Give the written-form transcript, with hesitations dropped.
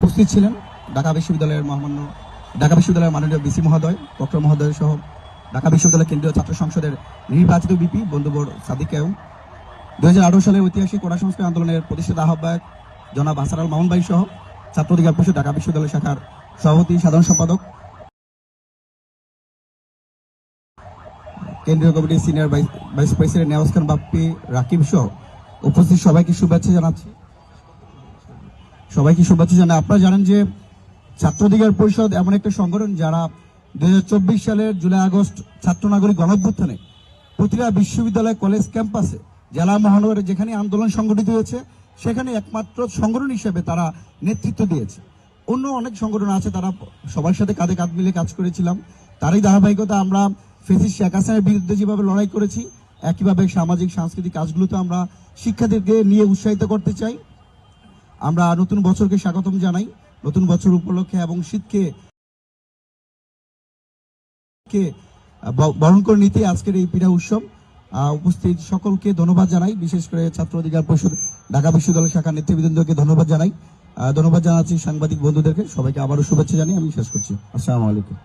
উপস্থিত ছিলেন ঢাকা বিশ্ববিদ্যালয়ের মাননীয় বিসি মহোদয়, প্রক্টর মহোদয় সহ ঢাকা বিশ্ববিদ্যালয় কেন্দ্রীয় ছাত্র সংসদের নির্বাচিত ভিপি বন্ধুবর সাদিক কায়ুম, 2018 সালের ঐতিহাসিক কোটা সংস্কার আন্দোলনের প্রতিষ্ঠাতা আহ্বায়ক জনাব হাসানুল মামুন ভাই সহ ছাত্র অধিকার পরিষদ ঢাকা বিশ্ববিদ্যালয় শাখার সভাপতি সাধারণ সম্পাদক, কেন্দ্রীয় কমিটির সিনিয়র ভাইস প্রেসিডেন্ট নেওয়াজ খান বাপ্পি, রাকিব সহ উপস্থিত সবাইকে শুভেচ্ছা জানাচ্ছি। আপনারা জানেন যে ছাত্র অধিকার পরিষদ এমন একটা সংগঠন যারা 2024 সালের জুলাই আগস্ট ছাত্র নাগরিক গণঅভ্যুত্থানে প্রতিটা বিশ্ববিদ্যালয় কলেজ ক্যাম্পাসে জেলা মহানগরে যেখানে আন্দোলন সংগঠিত হয়েছে সেখানে একমাত্র সংগঠন হিসেবে তারা নেতৃত্ব দিয়েছে। অন্য অনেক সংগঠন আছে, তারা সবার সাথে কাঁধে কাঁধ মিলে কাজ করেছিলাম। তারই ধারাবাহিকতা আমরা ফ্যাসিস্ট শেখ হাসিনার বিরুদ্ধে যেভাবে লড়াই করেছি, একইভাবে সামাজিক সাংস্কৃতিক কাজগুলোতে আমরা শিক্ষার্থীদেরকে নিয়ে উৎসাহিত করতে চাই। আমরা নতুন বছরকে স্বাগতম জানাই। নতুন বছর উপলক্ষে এবং শীতকে বরণ করে নিতে আজকের এই পিঠা উৎসব। উপস্থিত সকলকে ধন্যবাদ জানাই, বিশেষ করে ছাত্র অধিকার পরিষদ ঢাকা বিশ্ববিদ্যালয় শাখার নেতৃবৃন্দকে ধন্যবাদ জানাচ্ছি সাংবাদিক বন্ধুদেরকে। সবাইকে আবারও শুভেচ্ছা জানিয়ে আমি শেষ করছি। আসসালামু আলাইকুম।